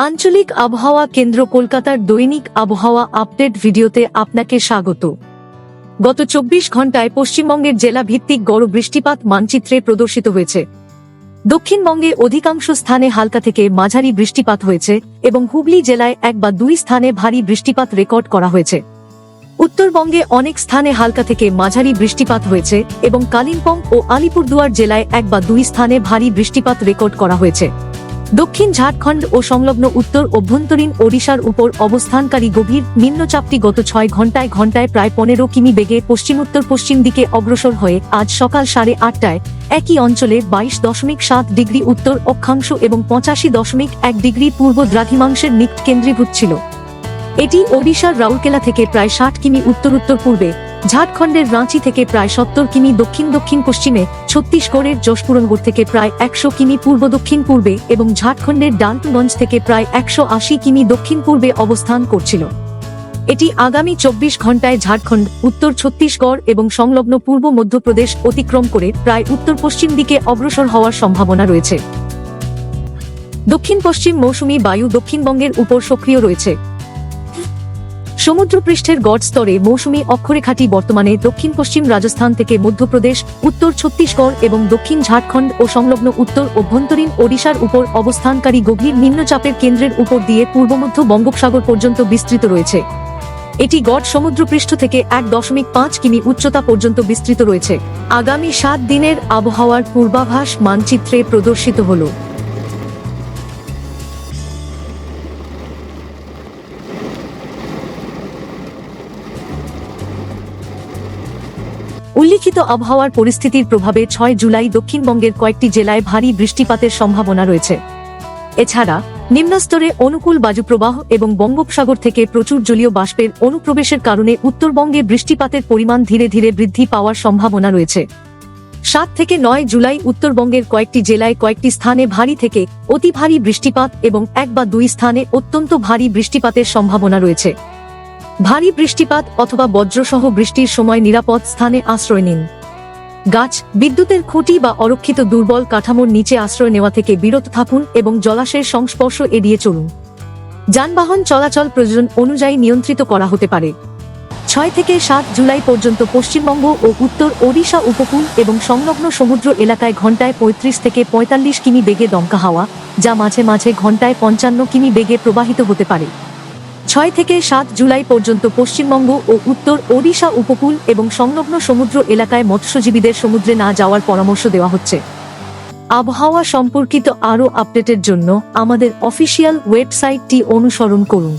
আঞ্চলিক আবহাওয়া কেন্দ্র কলকাতার দৈনিক আবহাওয়া আপডেট ভিডিওতে আপনাকে স্বাগত। গত 24 ঘন্টায় পশ্চিমবঙ্গের জেলা ভিত্তিক গড় বৃষ্টিপাত মানচিত্রে প্রদর্শিত হয়েছে। দক্ষিণবঙ্গে অধিকাংশ স্থানে হালকা থেকে মাঝারি বৃষ্টিপাত হয়েছে এবং হুগলি জেলায় 1 বা 2 স্থানে ভারী বৃষ্টিপাত রেকর্ড করা হয়েছে। উত্তরবঙ্গে অনেক স্থানে হালকা থেকে মাঝারি বৃষ্টিপাত হয়েছে এবং কালিম্পং ও আলিপুরদুয়ার জেলায় 1 বা 2 স্থানে ভারী বৃষ্টিপাত রেকর্ড করা হয়েছে। দক্ষিণ ঝাড়খণ্ড ও সংলগ্ন উত্তর অভ্যন্তরীণ ওড়িশার উপর অবস্থানকারী গভীর নিম্নচাপটি গত 6 ঘন্টায় প্রায় 15 কিমি বেগে পশ্চিমোত্তর পশ্চিম দিকে অগ্রসর হয়ে আজ সকাল 8:30টায় একই অঞ্চলে 22.7 ডিগ্রি উত্তর অক্ষাংশ এবং 85.1 ডিগ্রি পূর্ব দ্রাঘিমাংশের নিকট কেন্দ্রীভূত ছিল। এটি ওড়িশার রাউরকেলা থেকে প্রায় 60 কিমি উত্তর পূর্বে, ঝাড়খণ্ডের রাঁচি থেকে প্রায় 70 কিমি দক্ষিণ পশ্চিমে, ছত্তিশগড়ের যশপুরনগর থেকে প্রায় 100 কিমি পূর্ব দক্ষিণ পূর্বে এবং ঝাড়খণ্ডের ডালটনগঞ্জ থেকে প্রায় 180 কিমি দক্ষিণ পূর্বে অবস্থান করছিল। এটি আগামী 24 ঘন্টায় ঝাড়খণ্ড, উত্তর ছত্তিশগড় এবং সংলগ্ন পূর্ব মধ্যপ্রদেশ অতিক্রম করে প্রায় উত্তর পশ্চিম দিকে অগ্রসর হওয়ার সম্ভাবনা রয়েছে। দক্ষিণ পশ্চিম মৌসুমী বায়ু দক্ষিণবঙ্গের উপর সক্রিয় রয়েছে। সমুদ্রপৃষ্ঠের গড় স্তরে মৌসুমী অক্ষরেখাটি বর্তমানে দক্ষিণ পশ্চিম রাজস্থান থেকে মধ্যপ্রদেশ, উত্তর ছত্তিশগড় এবং দক্ষিণ ঝাড়খণ্ড ও সংলগ্ন উত্তর অভ্যন্তরীণ ওড়িশার উপর অবস্থানকারী গভীর নিম্নচাপের কেন্দ্রের উপর দিয়ে পূর্বমধ্য বঙ্গোপসাগর পর্যন্ত বিস্তৃত রয়েছে। এটি গড় সমুদ্রপৃষ্ঠ থেকে 1.5 কিমি উচ্চতা পর্যন্ত বিস্তৃত রয়েছে। আগামী 7 দিনের আবহাওয়ার পূর্বাভাস মানচিত্রে প্রদর্শিত হল। উল্লিখিত আবহাওয়ার পরিস্থিতির প্রভাবে 6 জুলাই দক্ষিণবঙ্গের কয়েকটি জেলায় ভারী বৃষ্টিপাতের সম্ভাবনা রয়েছে। এছাড়া নিম্নস্তরে অনুকূল বায়ুপ্রবাহ এবং বঙ্গোপসাগর থেকে প্রচুর জলীয় বাষ্পের অনুপ্রবেশের কারণে উত্তরবঙ্গে বৃষ্টিপাতের পরিমাণ ধীরে ধীরে বৃদ্ধি পাওয়ার সম্ভাবনা রয়েছে। 7 থেকে 9 জুলাই উত্তরবঙ্গের কয়েকটি জেলায় কয়েকটি স্থানে ভারী থেকে অতি ভারী বৃষ্টিপাত এবং 1 বা 2 স্থানে অত্যন্ত ভারী বৃষ্টিপাতের সম্ভাবনা রয়েছে। ভারী বৃষ্টিপাত অথবা বজ্রসহ বৃষ্টির সময় নিরাপদ স্থানে আশ্রয় নিন। গাছ, বিদ্যুতের খুঁটি বা অরক্ষিত দুর্বল কাঠামোর নিচে আশ্রয় নেওয়া থেকে বিরত থাকুন এবং জলাশয়ের সংস্পর্শ এড়িয়ে চলুন। যানবাহন চলাচল প্রয়োজন অনুযায়ী নিয়ন্ত্রিত করা হতে পারে। 6 থেকে 7 জুলাই পর্যন্ত পশ্চিমবঙ্গ ও উত্তর ওড়িশা উপকূল এবং সংলগ্ন সমুদ্র এলাকায় ঘন্টায় 35 থেকে 45 কিমি বেগে দমকা হাওয়া, যা মাঝে মাঝে ঘন্টায় 55 কিমি বেগে প্রবাহিত হতে পারে। 6 থেকে 7 জুলাই পর্যন্ত পশ্চিমবঙ্গ ও উত্তর ওড়িশা উপকূল এবং সংলগ্ন সমুদ্র এলাকায় মৎস্যজীবীদের সমুদ্রে না যাওয়ার পরামর্শ দেওয়া হচ্ছে। আবহাওয়া সম্পর্কিত আরও আপডেটের জন্য আমাদের অফিসিয়াল ওয়েবসাইটটি অনুসরণ করুন।